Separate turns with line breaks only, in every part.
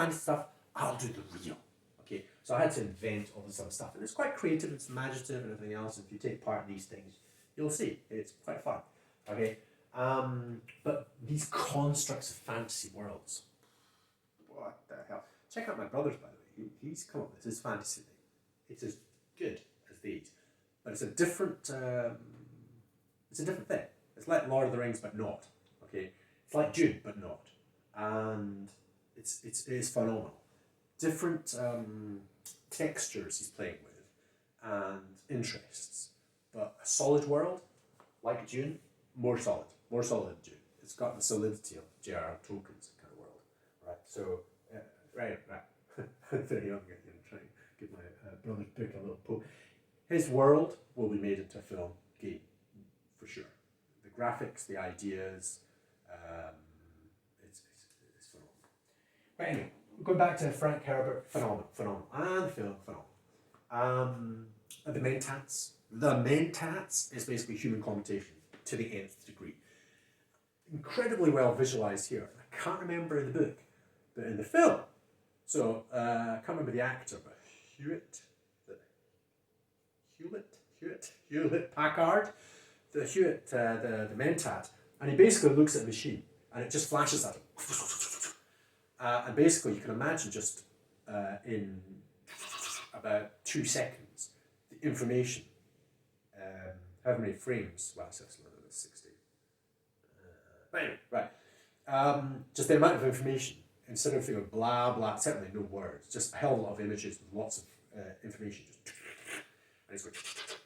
fantasy stuff, I'll do the real. Okay, so I had to invent all this other stuff, and it's quite creative, it's imaginative, and everything else. If you take part in these things, you'll see it's quite fun. Okay, but these constructs of fantasy worlds, what the hell? Check out my brother's, by the way. He's come up with his fantasy thing. It's as good as these, but it's a different. It's a different thing. It's like Lord of the Rings, but not. Okay, it's like Dune, but not, and it is phenomenal. Different textures he's playing with, and interests, but a solid world like Dune, more solid than Dune. It's got the solidity of J.R.R. Tolkien's kind of world, right? So, right. Very young, trying to give my brother's book a little poke. His world will be made into a film game, for sure. The graphics, the ideas, it's phenomenal. But anyway, going back to Frank Herbert, phenomenal, and the film, phenomenal. The Mentats is basically human commutation to the nth degree. Incredibly well visualized here. I can't remember in the book, but in the film. So I can't remember the actor, but Hewlett Packard, the Mentat, and he basically looks at the machine, and it just flashes at him. And basically, you can imagine just in about 2 seconds, the information, how many frames, well, it's 60. But anyway, right. Just the amount of information, instead of blah, blah, certainly no words, just a hell of a lot of images with lots of information.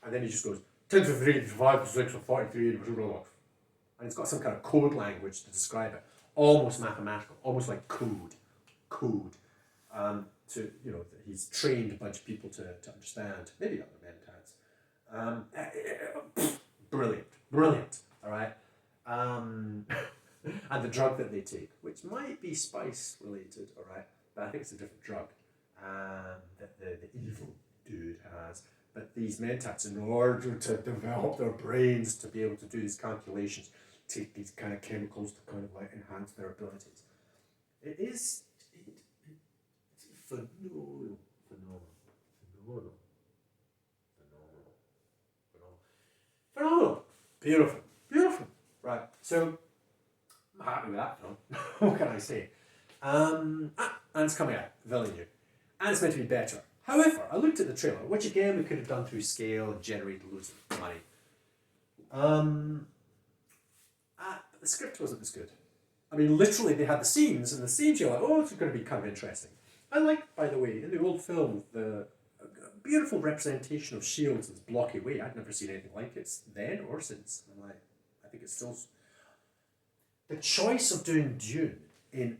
And then he just goes, 10 to 3, 5 to 6, 43, and it's got some kind of code language to describe it. Almost mathematical, almost like code. To he's trained a bunch of people to understand. Maybe other mentats. Brilliant. All right. And the drug that they take, which might be spice related. All right, but I think it's a different drug that the evil dude has. But these mentats, in order to develop their brains to be able to do these calculations, take these kind of chemicals to kind of like enhance their abilities. It's phenomenal. Beautiful. Right, so I'm happy with that film. What can I say? And it's coming out, Villeneuve, and it's meant to be better. However, I looked at the trailer, which again we could have done through Sqale and generated loads of money. But the script wasn't as good. I mean, literally, they had the scenes, and the scenes you're like, oh, it's going to be kind of interesting. I like, by the way, in the old film, the beautiful representation of shields in this blocky way. I'd never seen anything like it then or since. And I think it's still... The choice of doing Dune in...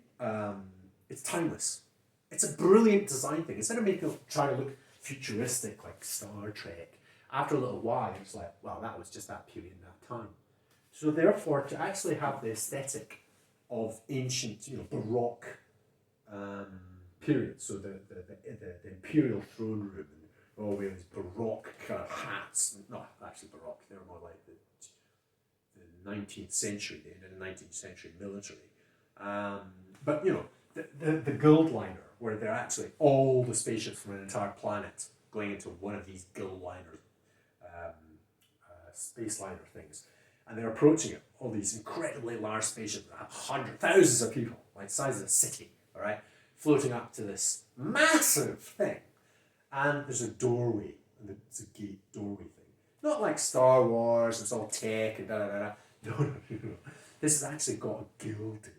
it's timeless. It's a brilliant design thing. Instead of making it try to look futuristic like Star Trek, after a little while, it's like, well, that was just that period in that time. So therefore, to actually have the aesthetic of ancient, Baroque period, so the imperial throne room, and all these Baroque kind of hats, not actually Baroque, they were more like the 19th century, the end of the 19th century military. But, the Gold Liner, where they're actually all the spaceships from an entire planet going into one of these Gold Liner, space liner things. And they're approaching it, all these incredibly large spaceships that have thousands of people, like the size of a city, all right, floating up to this massive thing. And there's a doorway, and it's a gate doorway thing. Not like Star Wars, it's all tech and da-da-da-da. No. This has actually got gilded,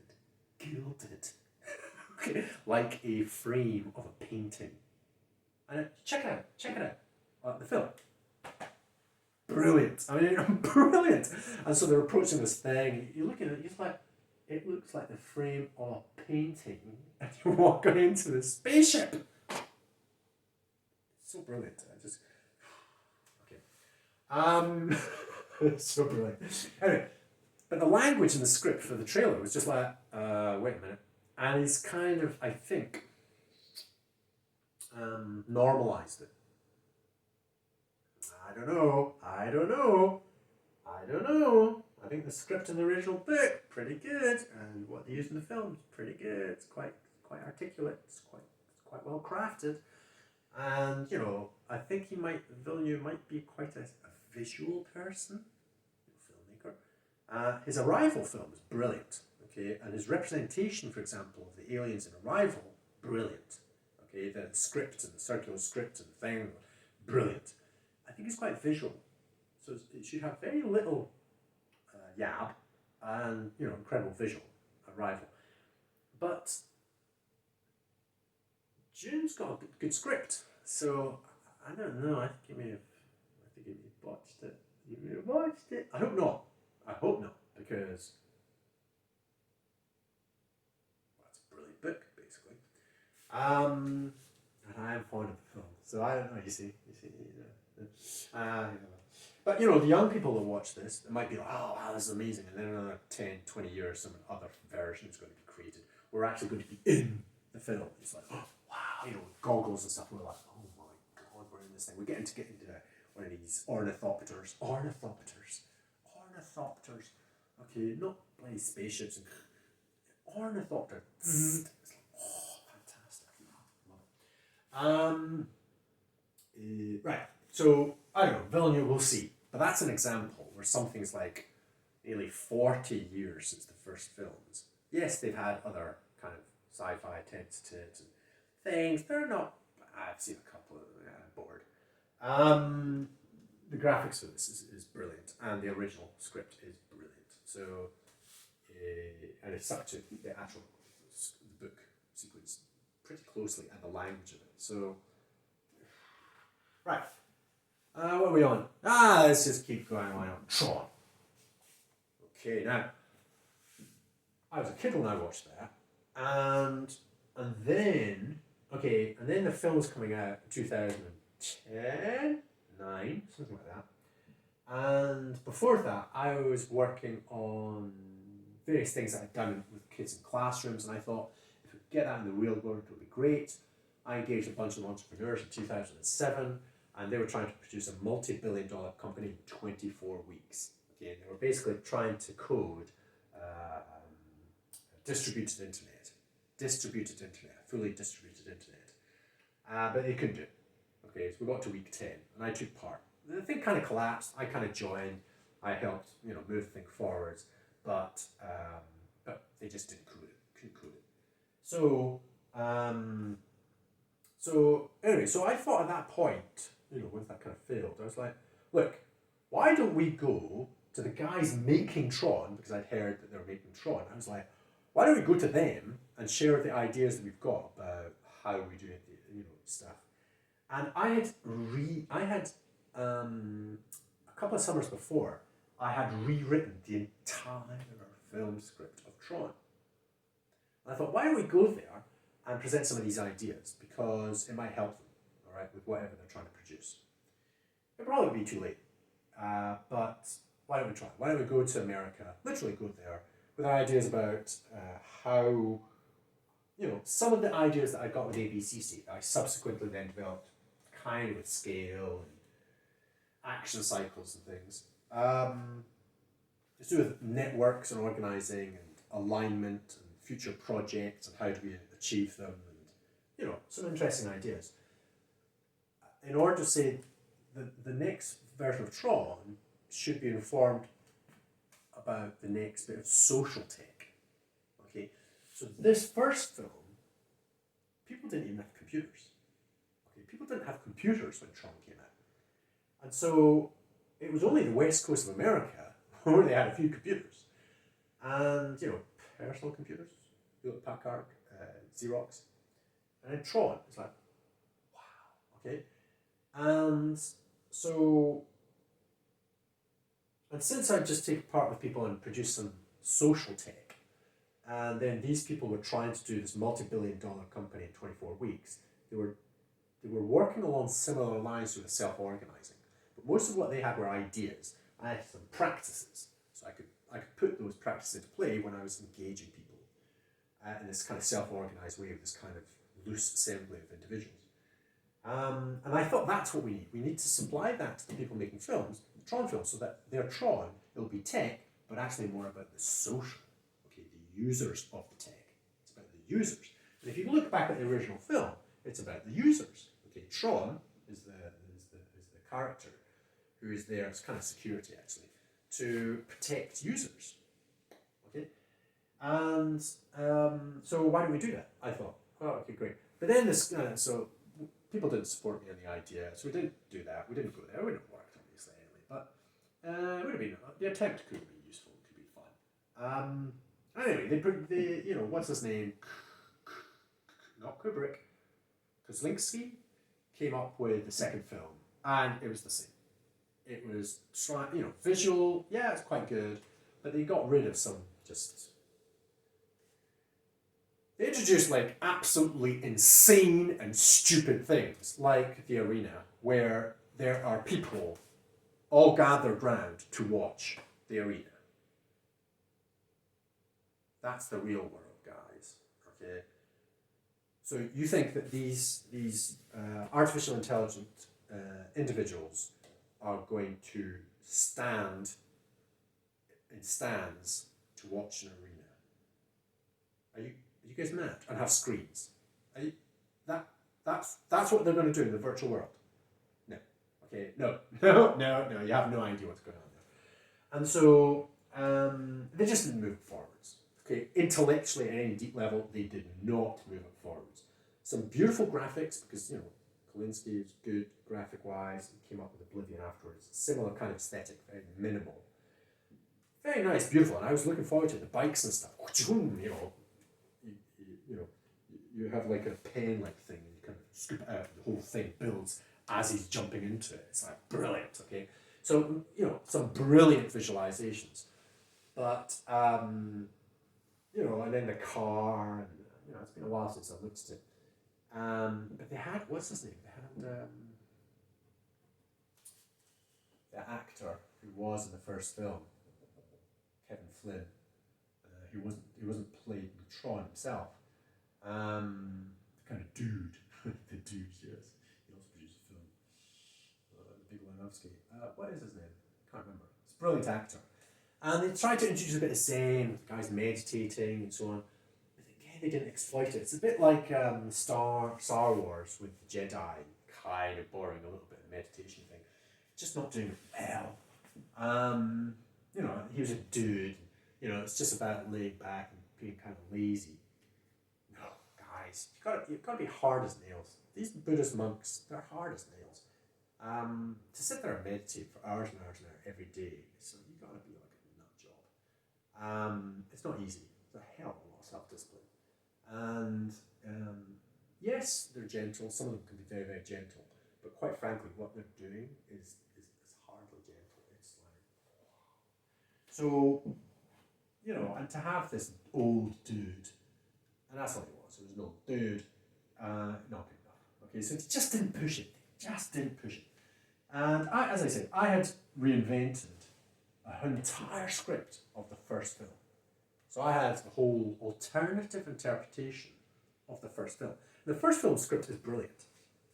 like a frame of a painting. And check it out, the film. Brilliant. I mean, brilliant. And so they're approaching this thing. You look at it, it's like, it looks like the frame of a painting, and you're walking into the spaceship. It's so brilliant. It's so brilliant. Anyway, but the language in the script for the trailer was just like, wait a minute. And he's kind of, I think, normalized it. I don't know. I think the script in the original book, pretty good. And what they used in the film is pretty good. It's quite quite articulate, it's quite well crafted. And, you know, I think Villeneuve might be quite a visual person, filmmaker. His Arrival film is brilliant, okay, and his representation, for example, of the aliens in Arrival, brilliant, okay, the script and the circular script and the thing, brilliant. I think it's quite visual, so it should have very little yab and, you know, incredible visual, Arrival. But June's got a good script, so I don't know. I think he may have botched it. He may have botched it. I hope not. I hope not, because that's a brilliant book, basically. And I am fond of the film, so I don't know. You see. But, you know, the young people that watch this, they might be like, oh, wow, this is amazing. And then in another 10, 20 years, some other version is going to be created. We're actually going to be in the film. It's like, oh, wow, you know, with goggles and stuff. We're like, oh my God, we're in this thing. We're getting to one of these ornithopters. Okay, not bloody spaceships. Ornithopter. It's like, oh, fantastic. Love it. Right. So, I don't know, Villeneuve, we'll see. But that's an example where something's like nearly 40 years since the first films. Yes, they've had other kind of sci-fi attempts to it and things. They're not, I've seen a couple of them, I'm bored. The graphics for this is brilliant, and the original script is brilliant. So, and it's stuck to the actual book sequence pretty closely and the language of it. So, right. What are we on? Let's just keep going on. Tron. Okay, now, I was a kid when I watched that, and then the film was coming out in 2010, 9, something like that. And before that, I was working on various things that I'd done with kids in classrooms, and I thought, if we could get that in the real world, it would be great. I engaged a bunch of entrepreneurs in 2007, and they were trying to produce a multi-billion-dollar company in 24 weeks. Okay, and they were basically trying to code distributed internet, fully distributed internet. But they couldn't do it. Okay, so we got to week 10, and I took part. The thing kind of collapsed. I kind of joined. I helped, move the thing forwards, but they just couldn't code it. So anyway, so I thought at that point, once that kind of failed, I was like, look, why don't we go to the guys making Tron, because I'd heard that they were making Tron. I was like, why don't we go to them and share the ideas that we've got about how we do it, stuff. And I had a couple of summers before, I had rewritten the entire film script of Tron. And I thought, why don't we go there and present some of these ideas, because it might help them, all right, with whatever they're trying to produce. It'll probably be too late, but why don't we try? Why don't we go to America, literally go there, with ideas about how, some of the ideas that I got with ABCC, I subsequently then developed kind of with Sqale and action cycles and things. It's to do with networks and organizing and alignment and future projects and how do we achieve them, and some interesting ideas. In order to say the next version of Tron should be informed about the next bit of social tech. Okay, so this first film, people didn't even have computers. Okay, people didn't have computers when Tron came out, and so it was only the west coast of America where they had a few computers, and personal computers, Hewlett-Packard, Xerox, and then Tron. It's like, wow, okay, and so. And since I'd just taken part with people and produced some social tech, and then these people were trying to do this multi-billion-dollar company in 24 weeks, they were working along similar lines to the self-organizing. But most of what they had were ideas. I had some practices, so I could put those practices into play when I was engaging people in this kind of self-organized way, of this kind of loose assembly of individuals. And I thought that's what we need. We need to supply that to the people making films, Tron films, so that their Tron, it'll be tech, but actually more about the social, okay, the users of the tech. It's about the users. And if you look back at the original film, it's about the users. Okay, Tron is the character who is there. It's kind of security actually to protect users. Okay, and so why don't we do that? I thought, oh, okay, great. But then this, so people didn't support me on the idea, so we didn't do that. We didn't go there. It wouldn't have worked obviously anyway, but it would have been the attempt could have been useful. It could be fun. Anyway, they what's his name? Not Kubrick. Kozlinski came up with the second film, and it was the same. It was visual, yeah, it's quite good, but they got rid of some just. They introduced like absolutely insane and stupid things, like the arena, where there are people all gathered round to watch the arena. That's the real world, guys. Okay. So you think that these artificial intelligent individuals are going to stand in stands to watch an arena? Are you guys mad? And have screens? That's what they're going to do in the virtual world? No. Okay. No. No. You have no idea what's going on there. And so they just didn't move it forwards. Okay. Intellectually, at any deep level, they did not move it forwards. Some beautiful graphics because Kolinsky is good graphic-wise. He came up with Oblivion afterwards. Similar kind of aesthetic, very minimal. Very nice, beautiful. And I was looking forward to it, the bikes and stuff. You have like a pen-like thing, and you kind of scoop it out. The whole thing builds as he's jumping into it. It's like brilliant. Okay, so some brilliant visualizations, but and then the car, and it's been a while since I looked at it. But they had, what's his name? They had the actor who was in the first film, Kevin Flynn. He wasn't played in Tron himself. The kind of dude, the dude, yes. He also produced a film, the Big Lebowski. What is his name? Can't remember. He's a brilliant actor. And they tried to introduce a bit of zen, with guys meditating and so on. They didn't exploit it. It's a bit like Star Wars with the Jedi, kind of boring, a little bit of the meditation thing. Just not doing it well. He was a dude. It's just about laying back and being kind of lazy. No, guys, you've got to be hard as nails. These Buddhist monks, they're hard as nails. To sit there and meditate for hours and hours and hours every day, so you've got to be like a nut job. It's not easy. It's a hell of a lot of self-discipline. And yes, they're gentle. Some of them can be very, very gentle. But quite frankly, what they're doing is hardly gentle. It's like, so, and to have this old dude, and that's all he was. It was an old dude, not good enough. Okay, so it just didn't push it. And as I said, I had reinvented an entire script of the first film. So I had the whole alternative interpretation of the first film. The first film script is brilliant.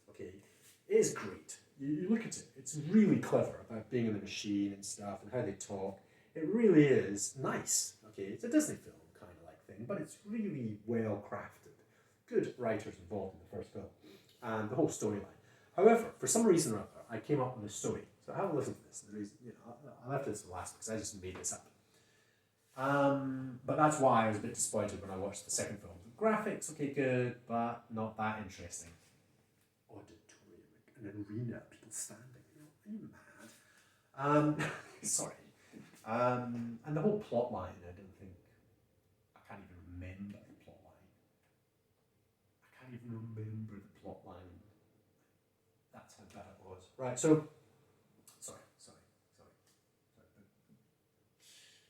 Okay, it is great. You look at it; it's really clever about being in the machine and stuff and how they talk. It really is nice. Okay, it's a Disney film kind of like thing, but it's really well crafted. Good writers involved in the first film, and the whole storyline. However, for some reason or other, I came up with a story. So have a listen to this. The reason, I left this last because I just made this up. But that's why I was a bit disappointed when I watched the second film. The graphics, okay, good, but not that interesting. Auditorium, an arena, people standing. Are you mad? Sorry. And the whole plot line, I can't even remember the plot line. That's how bad it was. Right, so, sorry.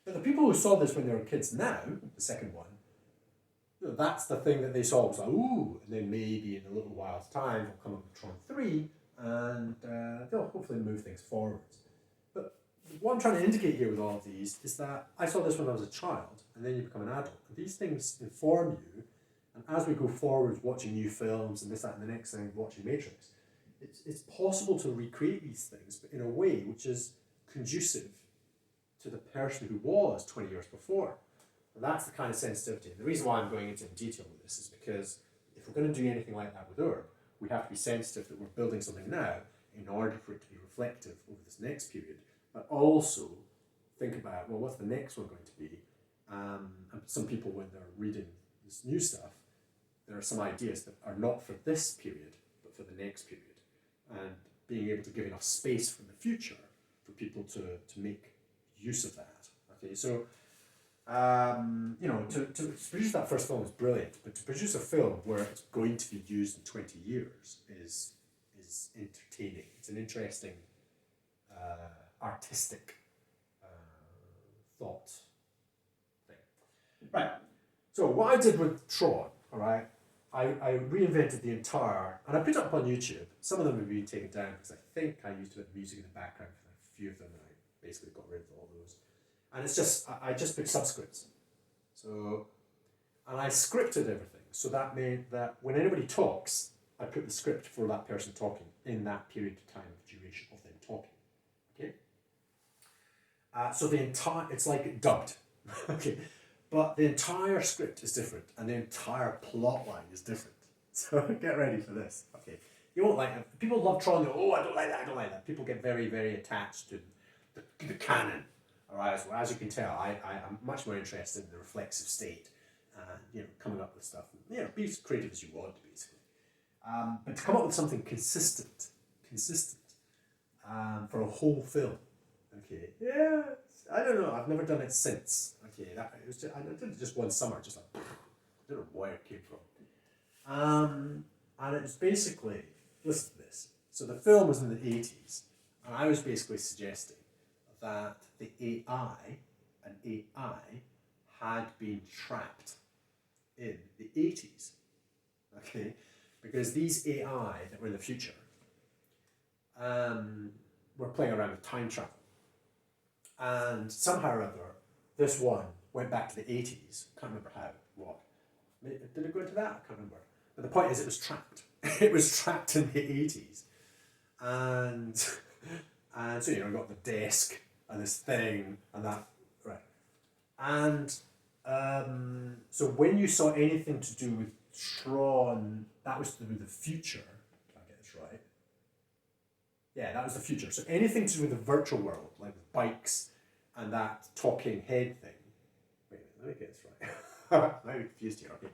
But the people who saw this when they were kids now, the second one, that's the thing that they saw was like, ooh, and then maybe in a little while's time they'll come up with Tron 3 and they'll hopefully move things forwards. But what I'm trying to indicate here with all of these is that I saw this when I was a child and then you become an adult. And these things inform you, and as we go forward watching new films and this, that, and the next thing, watching Matrix, it's possible to recreate these things, but in a way which is conducive to the person who was 20 years before. And that's the kind of sensitivity. And the reason why I'm going into detail with this is because if we're going to do anything like that with Urb, we have to be sensitive that we're building something now in order for it to be reflective over this next period, but also think about, well, what's the next one going to be? And some people, when they're reading this new stuff, there are some ideas that are not for this period, but for the next period. And being able to give enough space for the future for people to make use of that. Okay, so you know, to produce that first film is brilliant, but to produce a film where it's going to be used in 20 years is entertaining. It's an interesting artistic thought thing. Right. So what I did with Tron, all right, I reinvented the entire, and I put it up on YouTube. Some of them have been taken down because I think I used a bit of music in the background for a few of them, and I basically got rid of all those. And it's just, I just put subscripts. So, and I scripted everything. So that meant that when anybody talks, I put the script for that person talking in that period of time of duration of them talking. Okay? So the entire, it's like dubbed. Okay? But the entire script is different and the entire plot line is different. So get ready for this. Okay. You won't like it. People love Tron. Oh, I don't like that. I don't like that. People get very, very attached to the canon. All right. So as you can tell, I'm much more interested in the reflexive state and, you know, coming up with stuff. You know, be as creative as you want, basically. But to come up with something consistent for a whole film. Okay. Yeah. I don't know. I've never done it since. Okay. It was just, I did it just one summer. Just like, I don't know where it came from. And it was basically, listen to this. So the film was in the 80s, and I was basically suggesting that the AI had been trapped in the 80s. Okay? Because these AI that were in the future were playing around with time travel. And somehow or other, this one went back to the 80s. Can't remember how, what. Did it go into that? I can't remember. But the point is, it was trapped. It was trapped in the 80s. And so, you know, I got the desk and this thing and that, right. And so when you saw anything to do with Tron, that was to do with the future. Did I get this right? Yeah, that was the future. So anything to do with the virtual world, like the bikes and that talking head thing. Wait a minute, let me get this right. I'm confused here, okay.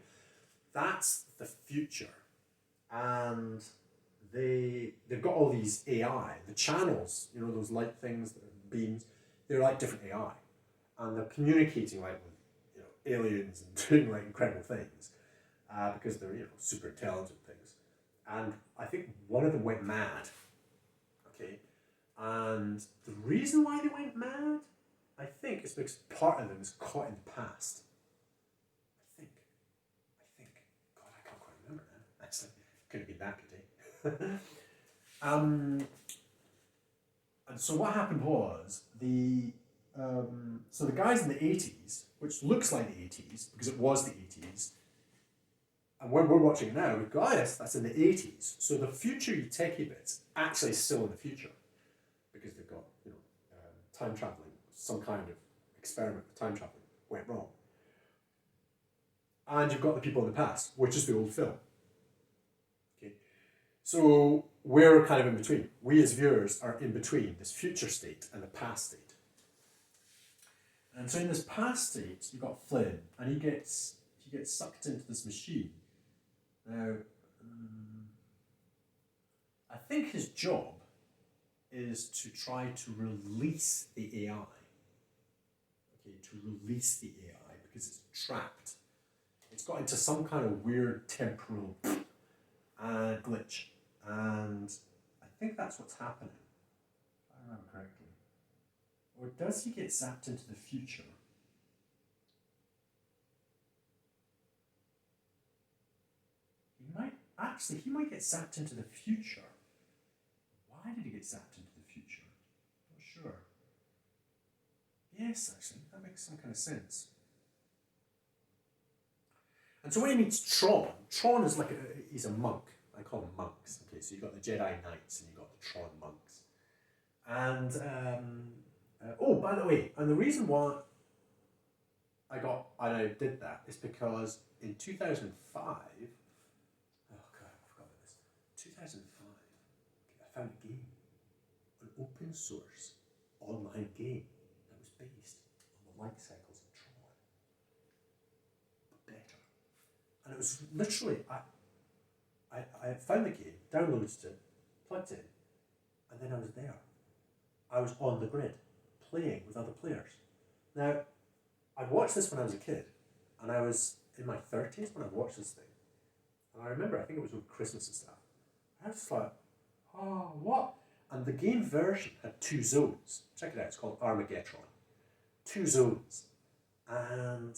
That's the future. And they've got all these AI, the channels, you know, those light things, the beams, they're like different AI. And they're communicating like with, you know, aliens and doing like incredible things because they're, you know, super intelligent things. And I think one of them went mad. Okay. And the reason why they went mad, I think, is because part of them is caught in the past. I think. God, I can't quite remember now. Actually, could have been that good, eh? And so what happened was so the guys in the 80s, which looks like the 80s because it was the 80s, and when we're watching it now, we've got that's in the 80s. So the future techie bits actually still in the future because they've got, you know, time traveling, some kind of experiment with time traveling went wrong. And you've got the people in the past, which is the old film. Okay, so we're kind of in between. We as viewers are in between this future state and the past state. And so in this past state, you've got Flynn, and he gets sucked into this machine. Now, I think his job is to try to release the AI. Okay, to release the AI because it's trapped. It's got into some kind of weird temporal glitch. And I think that's what's happening, if I remember correctly. Or does he get zapped into the future? He might get zapped into the future. Why did he get zapped into the future? Not sure. Yes, actually, that makes some kind of sense. And so when he meets Tron is like he's a monk. I call them monks. Okay, so you've got the Jedi Knights and you've got the Tron monks. And oh, by the way, and the reason why I did that is because in 2005 2005, I found a game, an open source online game that was based on the light cycles of Tron, but better. And it was literally, I found the game, downloaded it, plugged in, and then I was there. I was on the grid, playing with other players. Now, I'd watched this when I was a kid, and I was in my 30s when I watched this thing. And I remember, I think it was over Christmas and stuff. I was just like, oh, what? And the game version had 2 zones. Check it out, it's called Armageddon. 2 zones. And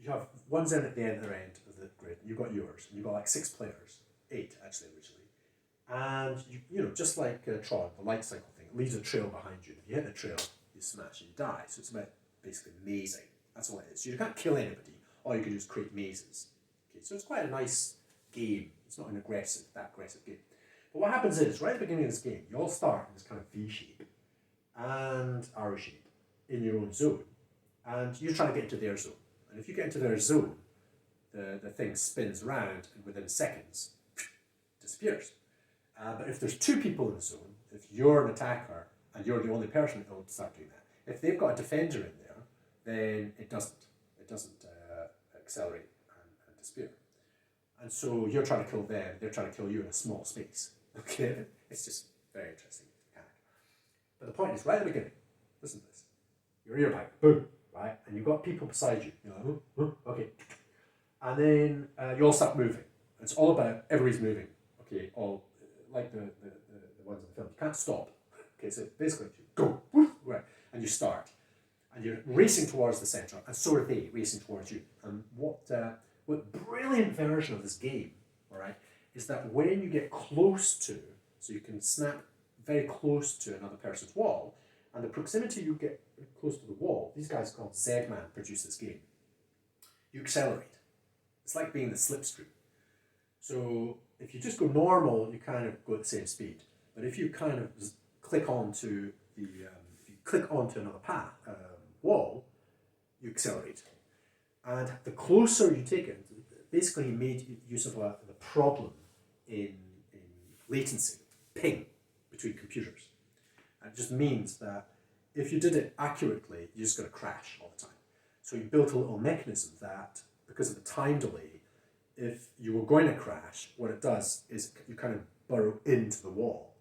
you have one zone at the other end of the grid, and you've got yours, and you've got like 6 players, 8 actually originally. And you know, just like Tron, the light cycle thing, it leaves a trail behind you. If you hit the trail, you smash and you die. So it's about basically mazing. That's all it is. So you can't kill anybody. All you can do is create mazes. Okay, so it's quite a nice game. It's not an that aggressive game. But what happens is, right at the beginning of this game, you all start in this kind of V shape and arrow shape in your own zone. And you're trying to get into their zone. And if you get into their zone, the thing spins around and within seconds disappears. But if there's 2 people in the zone, if you're an attacker and you're the only person that will start doing that, if they've got a defender in there, then it doesn't accelerate and disappear. And so you're trying to kill them, they're trying to kill you in a small space. Okay, it's just very interesting mechanic. But the point is, right at the beginning, listen to this. Your ear pipe, boom, right, and you've got people beside you. You're like, okay, and then you all start moving. It's all about everybody's moving. Okay, all like the ones in the film. You can't stop. Okay, so basically you go, right, and you start. And you're racing towards the centre, and so are they racing towards you. And what brilliant version of this game, all right, is that when you get close to, so you can snap very close to another person's wall, and the proximity you get close to the wall, these guys called Z-Man produce this game, you accelerate. It's like being the slipstream. So if you just go normal, you kind of go at the same speed. But if you kind of click onto another path, wall, you accelerate. And the closer you take it, basically he made use of the problem in latency, ping, between computers. And it just means that if you did it accurately, you're just going to crash all the time. So he built a little mechanism that, because of the time delay, if you were going to crash, what it does is you kind of burrow into the wall.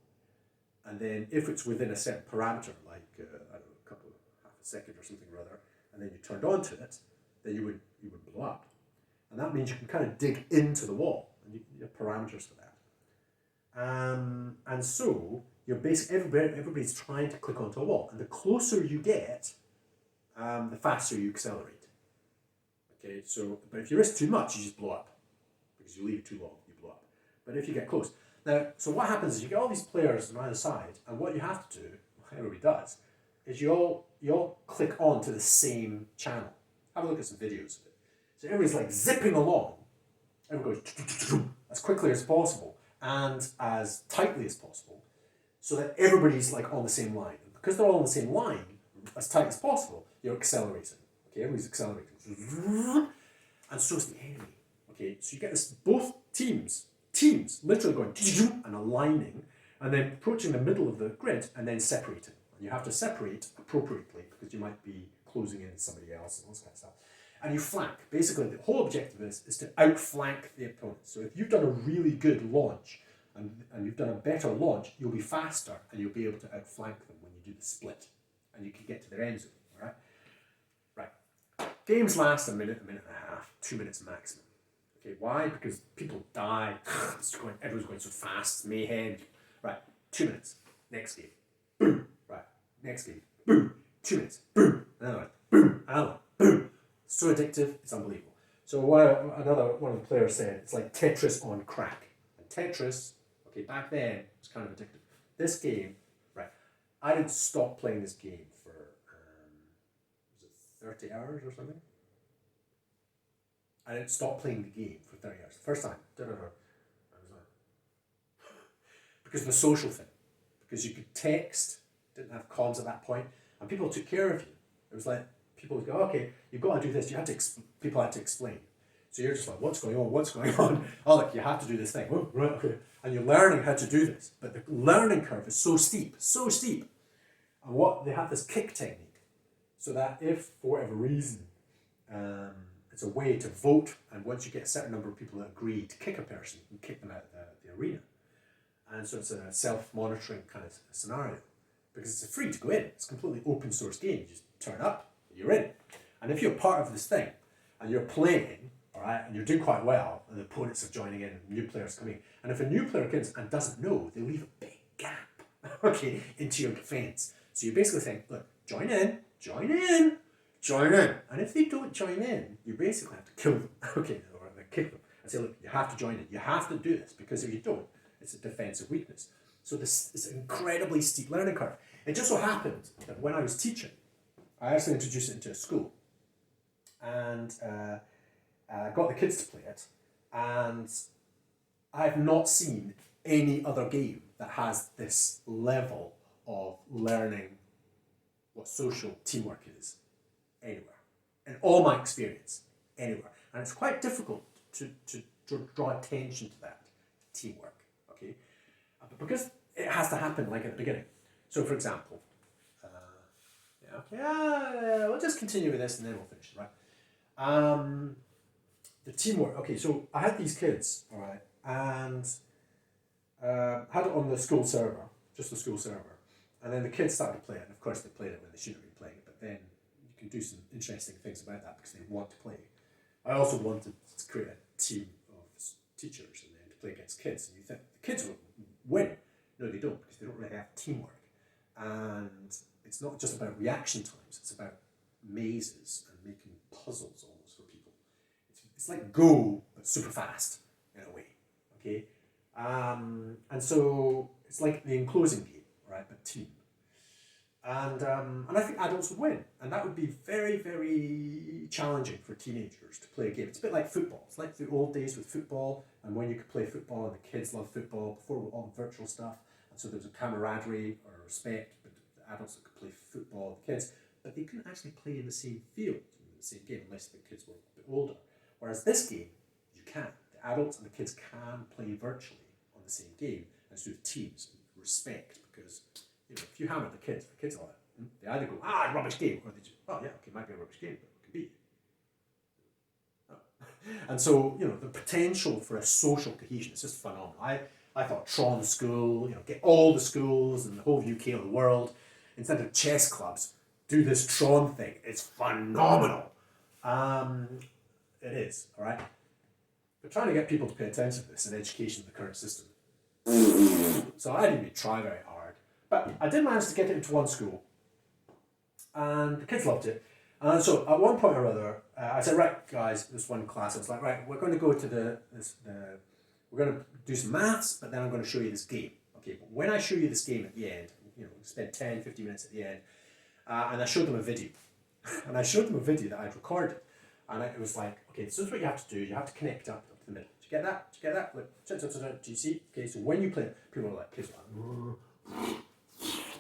And then if it's within a certain parameter, like, I don't know, half a second or something or other, and then you turned onto it, then you would blow up. And that means you can kind of dig into the wall, and you have parameters for that. And so you're everybody's trying to click onto a wall, and the closer you get, the faster you accelerate. Okay, so but if you risk too much, you just blow up, because you leave it too long, you blow up. But if you get close, now, so what happens is you get all these players on either side, and what you have to do, what everybody does, is you all click onto the same channel. Have a look at some videos of it. So everybody's like zipping along. Everyone goes as quickly as possible and as tightly as possible, so that everybody's like on the same line. And because they're all on the same line, as tight as possible, you're accelerating. Okay, everybody's accelerating. And so is the enemy. Okay, so you get this, both teams literally going and aligning, and then approaching the middle of the grid and then separating. And you have to separate appropriately because you might be closing in somebody else and all this kind of stuff. And you flank. Basically, the whole objective is to outflank the opponent. So if you've done a really good launch and you've done a better launch, you'll be faster and you'll be able to outflank them when you do the split. And you can get to their end zone, all right? Right. Games last a minute and a half, 2 minutes maximum. Okay, why? Because people die. Everyone's going so fast. It's mayhem. Right, 2 minutes. Next game. Boom. Right, next game. Boom. 2 minutes. Boom. Another one. Boom. Another one. Boom. So addictive, it's unbelievable. So one of the players said, it's like Tetris on crack. And Tetris, okay, back then, was kind of addictive. This game, right, I didn't stop playing this game for, was it 30 hours or something? I didn't stop playing the game for 30 hours. The first time, I was like, because of the social thing. Because you could text, didn't have comms at that point, and people took care of you. It was like, people would go, okay, you've got to do this. People had to explain. So you're just like, what's going on? What's going on? Oh, look, you have to do this thing. Oh, right, okay. And you're learning how to do this. But the learning curve is so steep, so steep. And what they have this kick technique, so that if for whatever reason it's a way to vote, and once you get a certain number of people that agree to kick a person, you kick them out of the arena. And so it's a self-monitoring kind of scenario, because it's free to go in. It's a completely open source game. You just turn up, you're in. And if you're part of this thing and you're playing, all right, and you're doing quite well, and the opponents are joining in, and new players coming, and if a new player comes and doesn't know, they leave a big gap, okay, into your defense. So you're basically saying, look, join in, join in, join in. And if they don't join in, you basically have to kill them, okay, or kick them, and say, look, you have to join in. You have to do this, because if you don't, it's a defensive weakness. So this is an incredibly steep learning curve. It just so happened that when I was teaching, I actually introduced it into a school, and got the kids to play it, and I've not seen any other game that has this level of learning what social teamwork is anywhere. In all my experience, anywhere. And it's quite difficult to draw attention to that teamwork, okay? But because it has to happen like at the beginning. So for example, we'll just continue with this and then we'll finish, right? The teamwork, okay, so I had these kids, all right, and had it on the school server, just the school server, and then the kids started to play it, and of course they played it when they shouldn't have been playing it, but then you can do some interesting things about that because they want to play. I also wanted to create a team of teachers and then to play against kids, and you think the kids will win. No, they don't, because they don't really have teamwork. And it's not just about reaction times, it's about mazes and making puzzles almost for people. It's like Go, but super fast in a way, okay? And so it's like the enclosing game, right, but team. And I think adults would win, and that would be very, very challenging for teenagers to play a game. It's a bit like football. It's like the old days with football, and when you could play football, and the kids loved football before all the virtual stuff, and so there was a camaraderie or respect, but the adults that could play football with the kids, but they couldn't actually play in the same field, in the same game, unless the kids were a bit older. Whereas this game, you can. The adults and the kids can play virtually on the same game, and so teams and respect, because if you hammer the kids are like, they either go, rubbish game, or they just, oh yeah, okay, might be a rubbish game, but it could beat you. And so, the potential for a social cohesion is just phenomenal. I thought Tron School, get all the schools in the whole UK or the world, instead of chess clubs, do this Tron thing. It's phenomenal. It is, all right? But trying to get people to pay attention to this in education in the current system. So I didn't even try very hard. But I did manage to get it into one school. And the kids loved it. And so at one point or other, I said, right, guys, this one class, I was like, right, we're going to go to we're going to do some maths, but then I'm going to show you this game. Okay, but when I show you this game at the end, spend 10, 15 minutes at the end, and I showed them a video. And I showed them a video that I'd recorded. And it was like, okay, this is what you have to do. You have to connect up to the middle. Did you get that? Did you get that? Look, do you see? Okay, so when you play it, people are like, kids are like,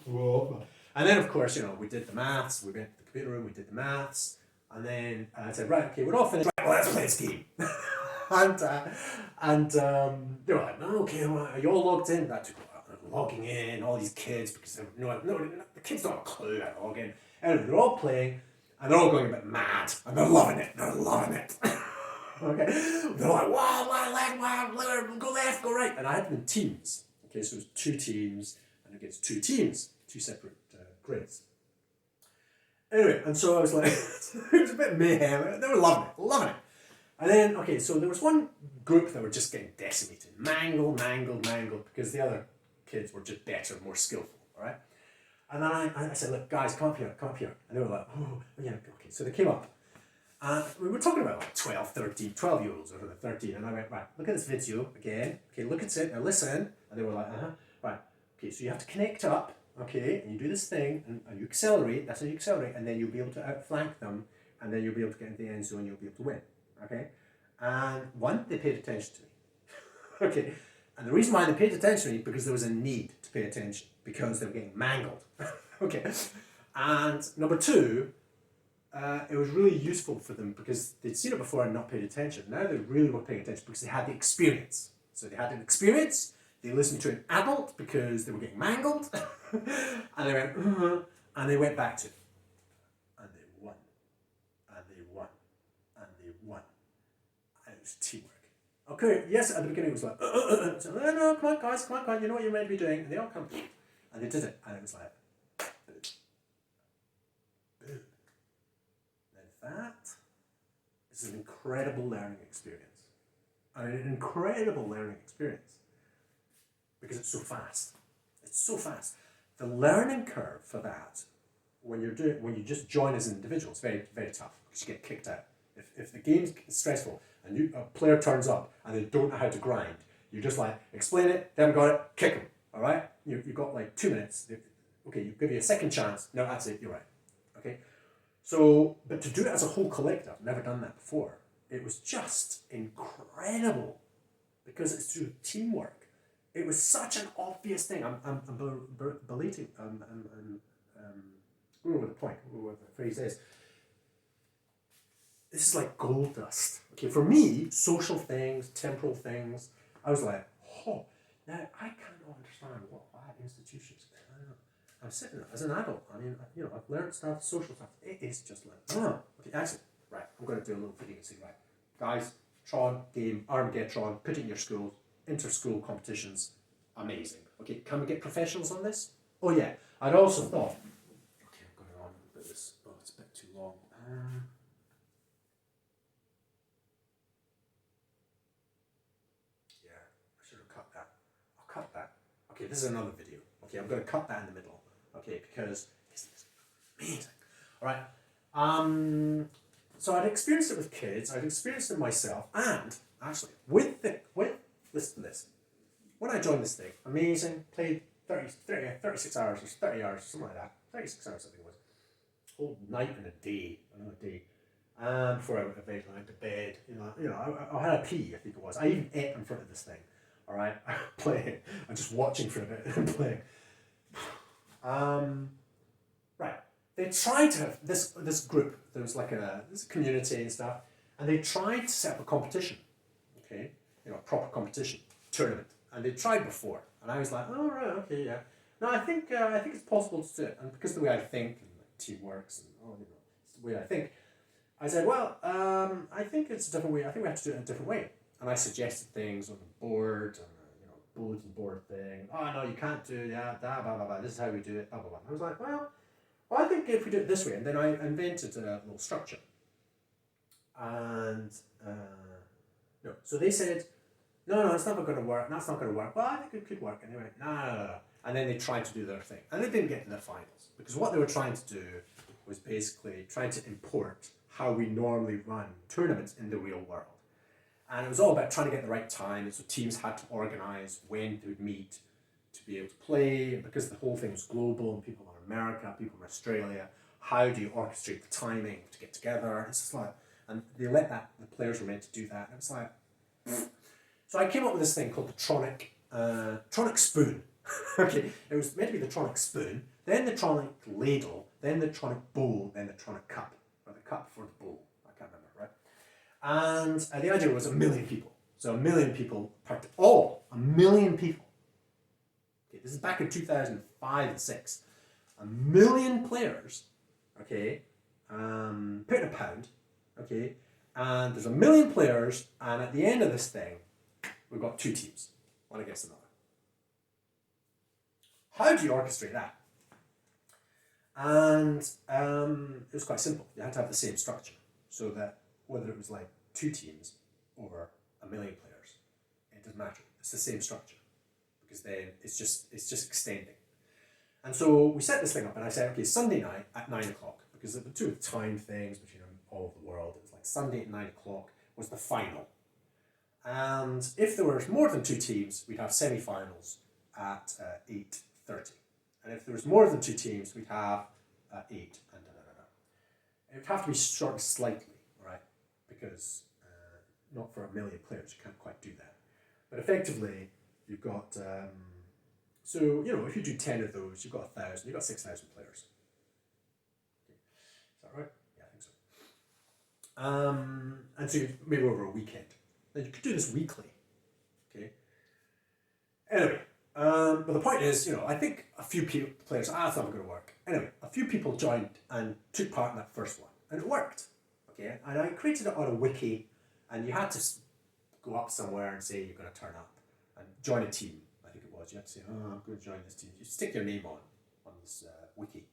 whoa. And then, of course, we did the maths. We went to the computer room, we did the maths. And then I said, right, okay, we're all finished. Right, well, let's play this game. and they were like, no, okay, well, are you all logged in? That took a while. Logging in, all these kids, because the kids don't have a clue how to log in. Anyway, they're all playing. And they're all going a bit mad, and they're loving it. Okay, they're like, wow, go left, go right, and I had them in teams. Okay, so it was 2 teams, and against 2 teams, 2 separate grids. Anyway, and so I was like, it was a bit mayhem. They were loving it. And then, okay, so there was one group that were just getting decimated, mangled, because the other kids were just better, more skillful. All right. And then I said, look, guys, come up here. And they were like, oh, yeah, okay. So they came up. And we were talking about like 12-year-olds or 13. And I went, right, look at this video again. Okay, look at it. Now listen. And they were like, right. Okay, so you have to connect up, okay, and you do this thing, and you accelerate. That's how you accelerate. And then you'll be able to outflank them. And then you'll be able to get into the end zone. You'll be able to win, okay? And one, they paid attention to me. Okay. And the reason why they paid attention to me, because there was a need to pay attention, because they were getting mangled. Okay. And number 2, it was really useful for them because they'd seen it before and not paid attention. Now they really were paying attention because they had the experience. So they had an experience, they listened to an adult because they were getting mangled, and they went, and they went back to it. And they won, and they won, and they won. And it was teamwork. Okay, yes, at the beginning it was like, so, no, come on guys, you know what you're meant to be doing. And they all come, and they did it. And it was like, boom, boom. Now that is an incredible learning experience. An incredible learning experience. Because it's so fast. It's so fast. The learning curve for that, when you just join as an individual, it's very, very tough because you get kicked out. If the game's stressful and a player turns up and they don't know how to grind, you're just like, explain it, they haven't got it, kick them, all right? You've got like 2 minutes. Okay, you give you a second chance. No, that's it, you're right. Okay? So, but to do it as a whole collective, I've never done that before. It was just incredible because it's through teamwork. It was such an obvious thing. I'm belating. I'm going over the point. What the phrase is. This is like gold dust. Okay, for me, social things, temporal things. I was like, oh, now I cannot understand what institutions. I'm sitting there as an adult. I mean, I've learned stuff, social stuff. It is just like, oh, okay, actually, right. I'm going to do a little video and say, right, guys, Tron game, Armageddon, put it in your schools, inter-school competitions, amazing. Okay, can we get professionals on this? Oh yeah, I'd also thought, okay, I'm going on with this. Oh, it's a bit too long. Yeah, I should have cut that. I'll cut that. Okay, this is another video. Okay, I'm going to cut that in the middle. Okay, because isn't this amazing? All right. So I'd experienced it with kids. I'd experienced it myself, and actually listen to this. When I joined this thing, amazing. Played 36 hours or 30 hours, something like that. 36 hours, I think it was. Whole night and a day, another day. Before I went to bed, I went to bed. I had a pee, I think it was. I even ate in front of this thing. All right, playing. I'm just watching for a bit and playing. Right. They tried to have this group. There was like this community and stuff, and they tried to set up a competition. Okay, a proper competition tournament, and they tried before, and I was like, oh right, okay, yeah. No, I think it's possible to do it, and because of the way I think and like, team works and it's the way I think. I said, well, I think it's a different way. I think we have to do it in a different way. And I suggested things on the board, and bulletin board thing. Oh no, you can't do that. Blah blah blah. This is how we do it. Blah blah blah. And I was like, well, I think if we do it this way, and then I invented a little structure. And no, so they said, no, it's not going to work. That's not going to work. Well, I think it could work anyway. No. And then they tried to do their thing, and they didn't get to the finals because what they were trying to do was basically trying to import how we normally run tournaments in the real world. And it was all about trying to get the right time, and so teams had to organise when they would meet to be able to play, and because the whole thing was global, and people from America, people from Australia, how do you orchestrate the timing to get together? It's just like, and they let the players were meant to do that, and it was like, so I came up with this thing called the Tronic Spoon. Okay, it was meant to be the Tronic Spoon, then the Tronic Ladle, then the Tronic Bowl, then the Tronic Cup, or the cup for the bowl, I can't remember, right? And the idea was 1 million people. So 1 million people, 1 million people. Okay, this is back in 2005 and 6. 1 million players, okay, put in a pound, okay, and there's 1 million players, and at the end of this thing, we've got 2 teams, one against another. How do you orchestrate that? And it was quite simple. You had to have the same structure, so that whether it was like 2 teams over 1 million players, it doesn't matter. It's the same structure, because then it's just extending. And so we set this thing up, and I said, okay, Sunday night at 9 o'clock, because the 2 time things between all of the world, it was like Sunday at 9 o'clock was the final. And if there were more than 2 teams, we'd have semi-finals at 8:30. And if there was more than 2 teams, we'd have 8 and It would have to be shortened slightly, right? Because not for 1 million players, you can't quite do that. But effectively, you've got, so, if you do 10 of those, you've got 1,000, you've got 6,000 players. Okay. Is that right? Yeah, I think so. And so maybe over a weekend. Then you could do this weekly. Okay. Anyway, but the point is, I think a few players, it's not going to work. Anyway, a few people joined and took part in that first one, and it worked. Okay, and I created it on a wiki, and you had to go up somewhere and say you're going to turn up and join a team. I think it was. You had to say, I'm going to join this team. You stick your name on this wiki,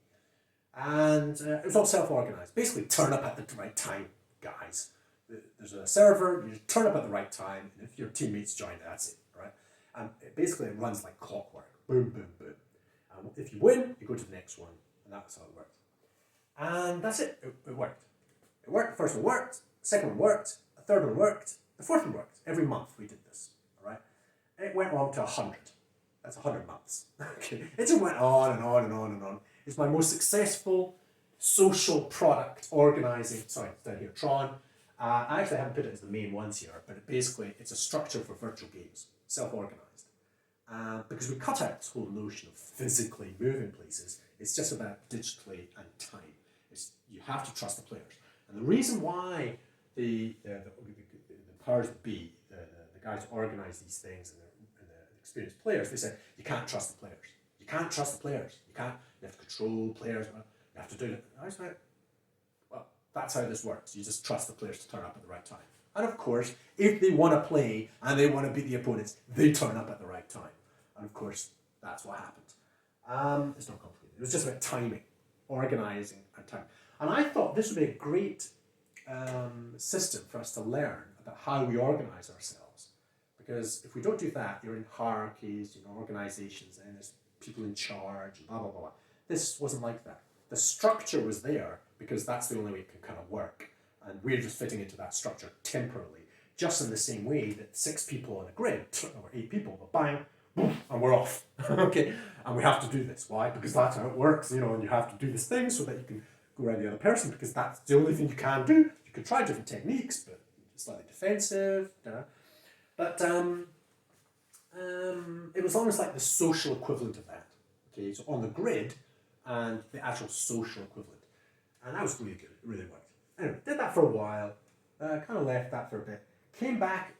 and it was all self-organized. Basically, turn up at the right time, guys. There's a server. You turn up at the right time, and if your teammates join, that's it, right? And basically, it runs like clockwork. Boom, boom, boom. And if you win, you go to the next one, and that's how it works. And that's it. It worked. It worked. The first one worked. The second one worked. The third one worked. The fourth one worked. Every month we did this. All right. It went on to 100. That's 100 months. Okay. It just went on and on and on and on. It's my most successful social product organizing. Sorry, it's down here. Tron. I actually haven't put it as the main ones here, but it's a structure for virtual games, self-organized. Because we cut out this whole notion of physically moving places. It's just about digitally and time. You have to trust the players. And the reason why the powers that be, the guys who organize these things and the experienced players, they said, you can't trust the players. You can't trust the players. You have to control players. You have to do it. I was like, well, that's how this works. You just trust the players to turn up at the right time. And of course, if they want to play and they want to beat the opponents, they turn up at the right time. And of course, that's what happened. It's not complicated. It was just about timing, organizing, and time. And I thought this would be a great system for us to learn about how we organize ourselves. Because if we don't do that, you're in hierarchies, organizations, and there's people in charge, and blah, blah, blah, blah. This wasn't like that. The structure was there because that's the only way it can kind of work. And we're just fitting into that structure temporarily, just in the same way that 6 people on a grid, or 8 people, but bang, boom, and we're off. Okay, and we have to do this. Why? Because that's how it works, and you have to do this thing so that you can go around the other person, because that's the only thing you can do. You can try different techniques, but it's slightly defensive. But it was almost like the social equivalent of that. Okay, so on the grid and the actual social equivalent. And that was really good. It really worked. Anyway, did that for a while. Kind of left that for a bit. Came back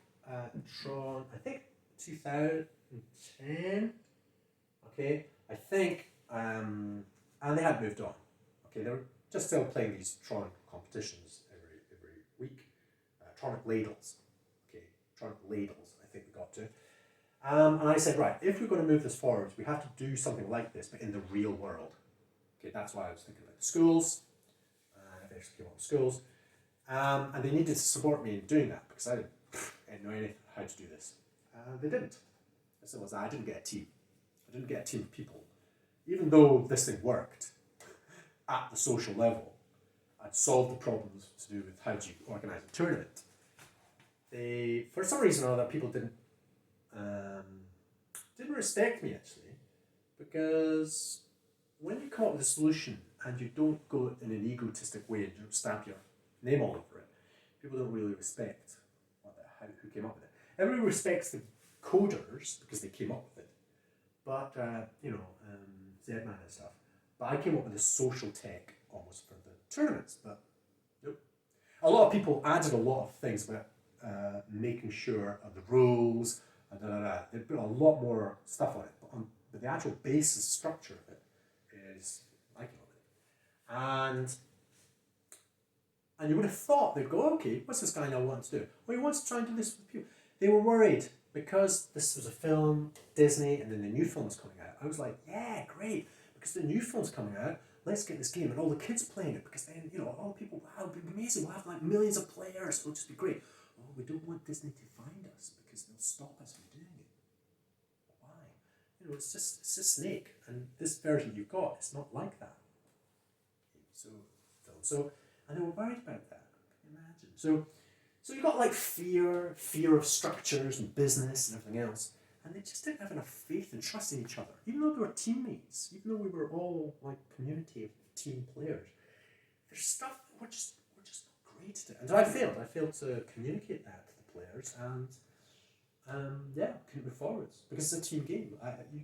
Tron, I think 2010. Okay, I think, and they had moved on. Okay, they were just still playing these Tron competitions every week. Tronic ladles. Okay, Tronic ladles, I think we got to. And I said, right, if we're going to move this forward, we have to do something like this, but in the real world. Okay, that's why I was thinking about the schools. I eventually came up with schools. And they needed to support me in doing that, because I didn't know anything how to do this. They didn't. So I didn't get a team. I didn't get a team of people. Even though this thing worked at the social level, I'd solved the problems to do with how do you organise a tournament. For some reason or other, people didn't respect me, actually, because when you come up with a solution and you don't go in an egotistic way and you don't stamp your name all over it, people don't really respect who came up with it. Everybody respects the coders because they came up with it, but Zedman and stuff. But I came up with this social tech almost for the tournaments, but nope. A lot of people added a lot of things about making sure of the rules and They put a lot more stuff on it, but the actual basis structure of it is I came up with it. And you would have thought they'd go, okay, what's this guy now want to do? Well, he wants to try and do this with people. They were worried because this was a film, Disney, and then the new film was coming out. I was like, yeah, great, because the new film's coming out. Let's get this game and all the kids playing it, because then all the people, wow, it'll be amazing. We'll have like millions of players. It'll just be great. Oh, we don't want Disney to find us because they'll stop us from doing it. Why? It's just Snake, and this version you've got, it's not like that. And they were worried about that. Can you imagine? So you got like fear of structures and business and everything else, and they just didn't have enough faith and trust in each other. Even though they were teammates, even though we were all like community of team players, there's stuff that we're just not great at it. And I failed to communicate that to the players, and couldn't move forwards because it's a team game.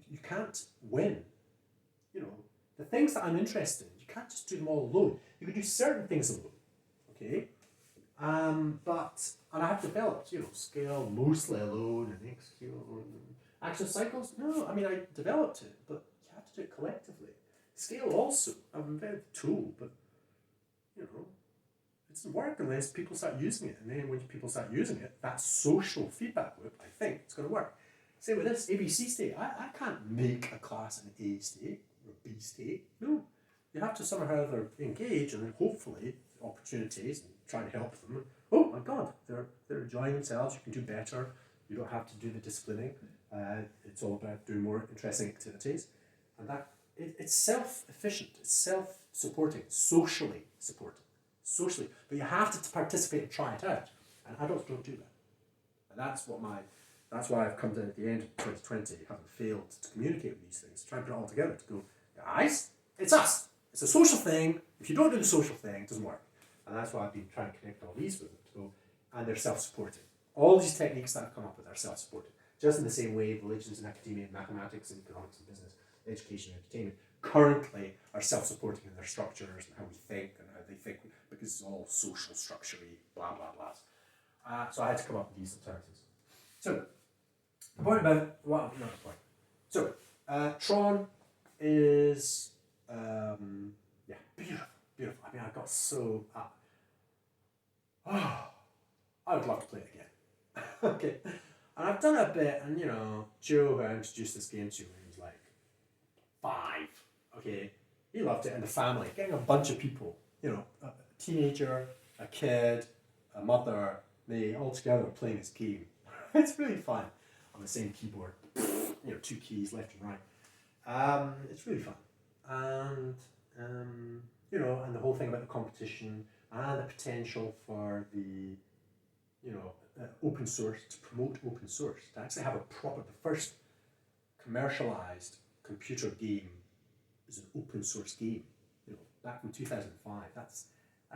You can't win. The things that I'm interested in, you can't just do them all alone. You can do certain things alone, okay? And I have developed, Sqale mostly alone and Xqale and action cycles. No, I mean I developed it, but you have to do it collectively. Sqale also, I've invented the tool, but you know, it doesn't work unless people start using it. And then when people start using it, that social feedback loop, I think, it's going to work. Same with this ABC state. I can't make a class an A state or a B state. No. You have to somehow either engage and then hopefully opportunities and try and help them. Oh my God, they're enjoying themselves. You can do better. You don't have to do the disciplining. It's all about doing more interesting activities, and it's self-efficient. It's self-supporting, socially supporting, socially. But you have to participate and try it out, and adults don't do that. And that's why I've come to at the end of 2020, having failed to communicate with these things, try and put it all together to go, guys, it's us. It's a social thing. If you don't do the social thing, it doesn't work. And that's why I've been trying to connect all these with them to go, and they're self-supporting. All these techniques that I've come up with are self-supporting. Just in the same way religions and academia and mathematics and economics and business, education and entertainment currently are self-supporting in their structures and how we think and how they think, because it's all social structure-y, blah, blah, blah. So I had to come up with these alternatives. So, the point about, well, not the point. So, Tron is, yeah, beautiful, beautiful. I mean, I got so, I would love to play it again. Okay. And I've done a bit, and Joe, who I introduced this game to when he was like 5, okay, he loved it, and the family, getting a bunch of people, a teenager, a kid, a mother, they all together playing this game. It's really fun on the same keyboard, 2 keys left and right. It's really fun, and and the whole thing about the competition and the potential for the open source, to promote open source, to actually have the first commercialized computer game is an open source game. Back in 2005, that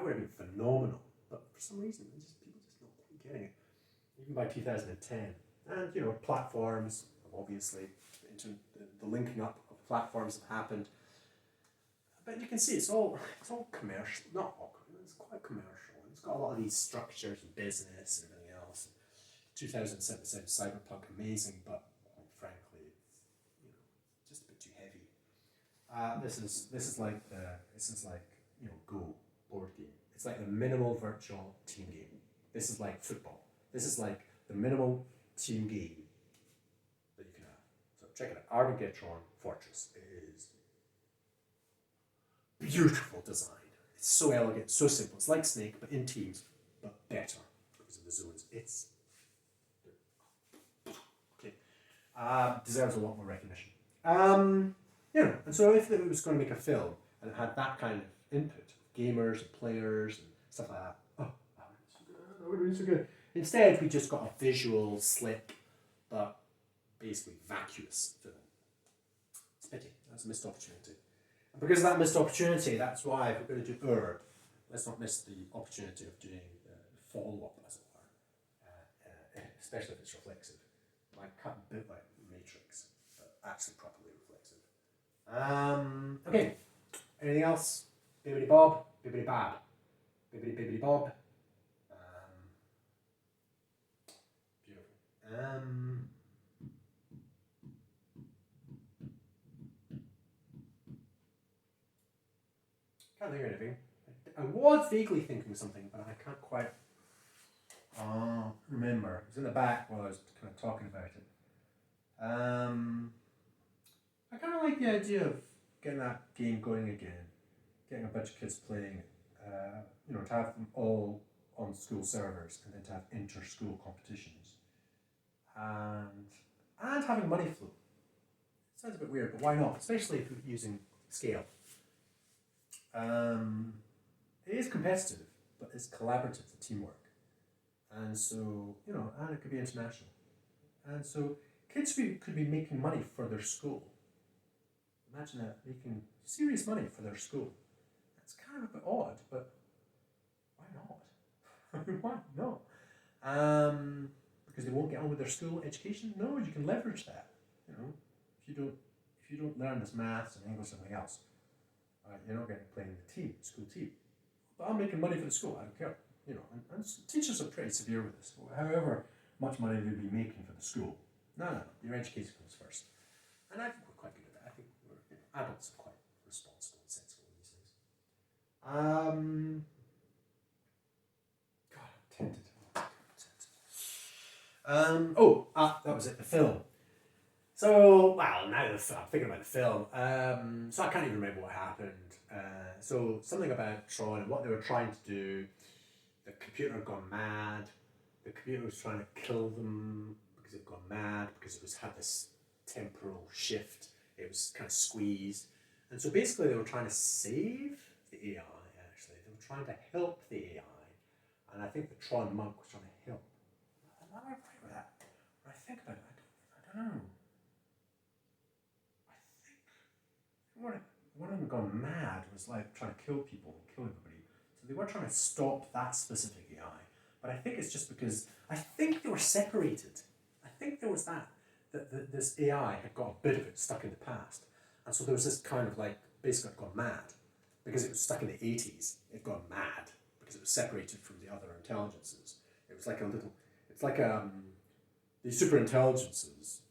would have been phenomenal. But for some reason, people just not quite getting it. Even by 2010, and platforms, obviously, the linking up of platforms have happened. But you can see it's all commercial, not all. It's quite commercial. It's got a lot of these structures and business and everything else. 2007 Cyberpunk, amazing, but quite frankly, it's just a bit too heavy. This is like Go board game. It's like the minimal virtual team game. This is like football. This is like the minimal team game that you can have. So check it out. Armageddon Fortress is beautiful design. It's so elegant, so simple. It's like Snake, but in teams, but better because of the zones. It's okay. Deserves a lot more recognition. And so if it was going to make a film and it had that kind of input, gamers and players and stuff like that, that would have been so good. Instead, we just got a visual, slick, but basically vacuous film. It's a pity. That's a missed opportunity. And because of that missed opportunity, that's why if we're going to do Herb, let's not miss the opportunity of doing the follow-up, as it were, especially if it's reflexive. Like cut a bit like Matrix, but actually properly reflexive. Okay. Anything else? Bibbidi Bob, Bibbidi Bab, Bibbidi Bob. Can't think of anything. I was vaguely thinking of something, but I can't quite remember. It was in the back while I was kind of talking about it. I kind of like the idea of getting that game going again, getting a bunch of kids playing it. To have them all on school servers and then to have inter-school competitions. And having money flow. Sounds a bit weird, but why not? Especially if you're using Sqale. It is competitive, but it's collaborative, the teamwork. And so, and it could be international. And so kids could be making money for their school. Imagine that, making serious money for their school. That's kind of a bit odd, but why not? Why not? Because they won't get on with their school education? No, you can leverage that. If you don't learn this maths and English and something else, you're not going to play in the school team. But I'm making money for the school, I don't care. and teachers are pretty severe with this. However much money they'd be making for the school, no, your education comes first. And I think we're quite good at that. I think adults are quite responsible and sensible in these things. God, I'm tempted. That was it, the film. So, well, now I'm thinking about the film. So I can't even remember what happened. So something about Tron and what they were trying to do. The computer had gone mad. The computer was trying to kill them because it had gone mad, because it had this temporal shift. It was kind of squeezed. And so basically they were trying to save the AI, actually. They were trying to help the AI. And I think the Tron monk was trying to help. Am I right with that? When I think about it, I don't know. I think one of them gone mad was like trying to kill people and kill everybody. So they were trying to stop that specific AI. But I think it's just because I think they were separated. I think there was that this AI had got a bit of it stuck in the past. And so there was this kind of like, basically it gone mad. Because it was stuck in the 80s, it gone mad. Because it was separated from the other intelligences. It was like a little, it's like these super intelligences,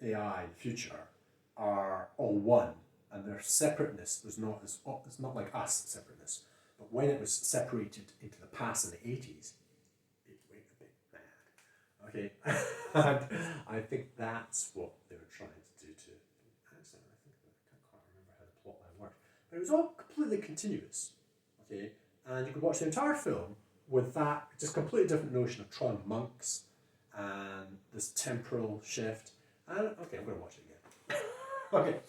AI in the future, are all one. And their separateness was not it's not like us separateness. But when it was separated into the past in the 80s, it went a bit mad. Okay? And I think that's what they were trying to do to. Actually, I can't quite remember how the plot line worked. But it was all completely continuous. Okay? And you could watch the entire film with that just completely different notion of Tron monks and this temporal shift. And okay, I'm going to watch it again. Okay.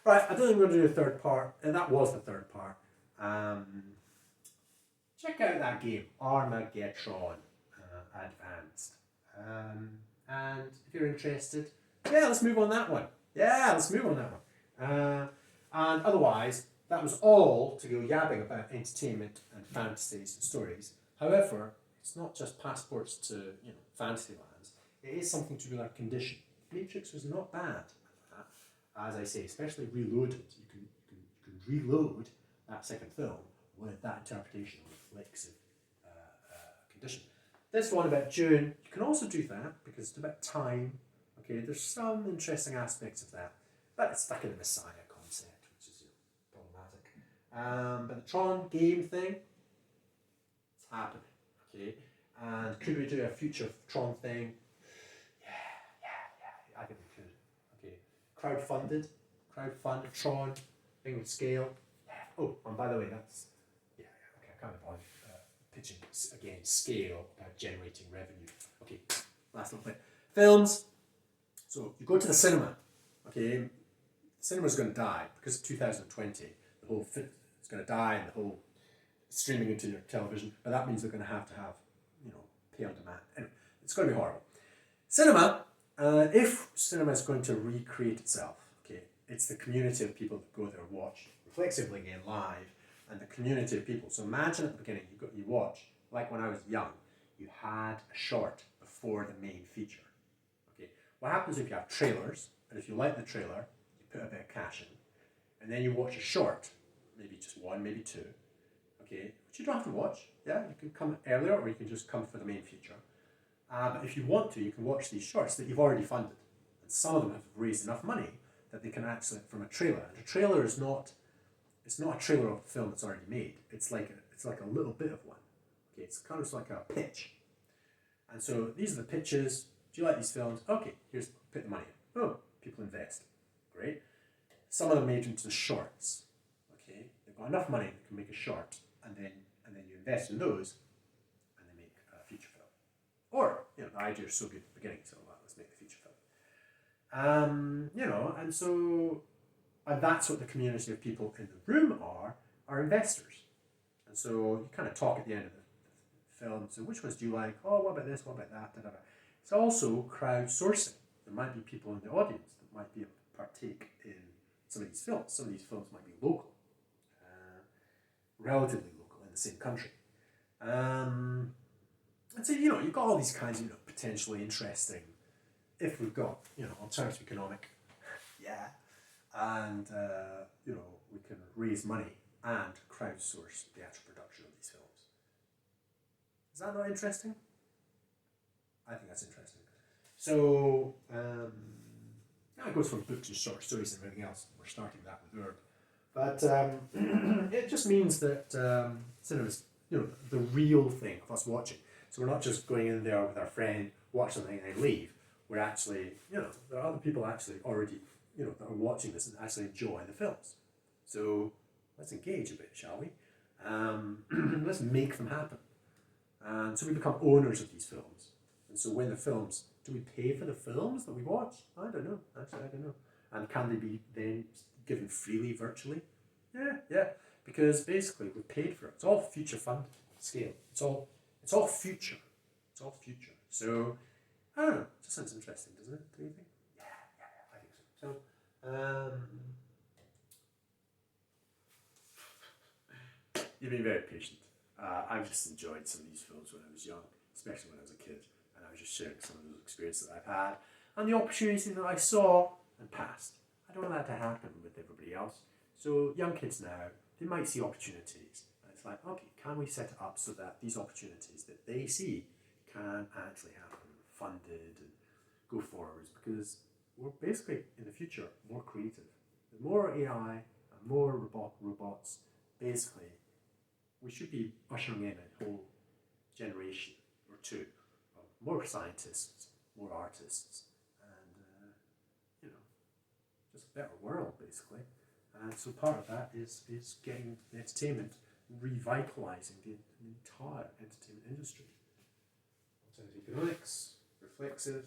Right, I don't think we're going to do a third part. That was the third part. Check out that game, Armageddon Advanced. And if you're interested, let's move on that one. And otherwise, that was all to go yabbing about entertainment and fantasies and stories. However, it's not just passports to fantasy lands. It is something to do with our condition. Matrix was not bad. As I say, especially reloaded, you can reload that second film with that interpretation of reflexive condition. This one about June, you can also do that because it's about time. Okay, there's some interesting aspects of that, but it's stuck in the Messiah concept, which is problematic. But the Tron game thing, it's happening. Okay, and could we do a future Tron thing? Yeah, I think we could. Okay, crowdfunded Tron thing with Sqale. Yeah. Oh, and by the way, that's okay. I can't be bothered pitching again Sqale about generating revenue. Okay, last little bit. Films. So you go to the cinema. Okay, the cinema's going to die because 2020. The whole it's going to die, and the whole streaming into your television. But that means they're going to have pay on demand. Anyway, it's going to be horrible. Cinema. If cinema is going to recreate itself, okay, it's the community of people that go there and watch reflexively again live, and the community of people. So imagine at the beginning you watch, like when I was young, you had a short before the main feature. Okay, what happens if you have trailers, and if you like the trailer, you put a bit of cash in, and then you watch a short, maybe just one, maybe two, okay, which you don't have to watch. Yeah, you can come earlier, or you can just come for the main feature. But if you want to, you can watch these shorts that you've already funded. And some of them have raised enough money that they can actually, from a trailer. And a trailer is not, it's not a trailer of a film that's already made. It's like a little bit of one. Okay, it's kind of like a pitch. And so these are the pitches. Do you like these films? Okay, put the money in. Oh, people invest. Great. Some of them made into shorts. Okay, they've got enough money they can make a short, and then you invest in those, and they make a feature film. Or, the idea is so good at the beginning, so let's make the feature film. And that's what the community of people in the room are investors. And so you kind of talk at the end of the film, so which ones do you like? Oh, what about this, what about that, da, da, da. It's also crowdsourcing. There might be people in the audience that might be able to partake in some of these films. Some of these films might be local, relatively local in the same country. And so, you've got all these kinds of potentially interesting, if we've got, alternative economic, and, we can raise money and crowdsource the actual production of these films. Is that not interesting? I think that's interesting. So, that goes from books and short stories and everything else. We're starting that with Word. But it just means that cinema is, the real thing of us watching. So we're not just going in there with our friend, watch something and then leave. We're actually, there are other people actually already, that are watching this and actually enjoy the films. So let's engage a bit, shall we? Let's make them happen. And so we become owners of these films. And so when the films, do we pay for the films that we watch? I don't know. Actually, I don't know. And can they be then given freely virtually? Yeah. Because basically we paid for it. It's all future funded Sqale. It's all future. It's all future. So I don't know. It just sounds interesting, doesn't it? Do you think? Yeah, I think so. So you've been very patient. I've just enjoyed some of these films when I was young, especially when I was a kid, and I was just sharing some of those experiences that I've had and the opportunities that I saw and passed. I don't want that to happen with everybody else. So young kids now, they might see opportunities, and it's like, okay, can we set it up so that these opportunities that they see can actually happen, funded and go forwards? Because we're basically in the future more creative. With more AI and more robots, basically we should be ushering in a whole generation or two of more scientists, more artists, and just a better world basically. And so part of that is getting the entertainment, revitalizing the entire entertainment industry. Alternative economics, reflexive,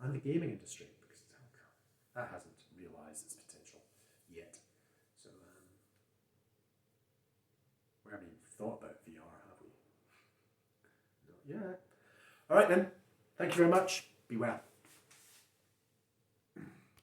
and the gaming industry, because that hasn't realized its potential yet. So we haven't even thought about VR, have we? Not yet. All right then. Thank you very much. Be well.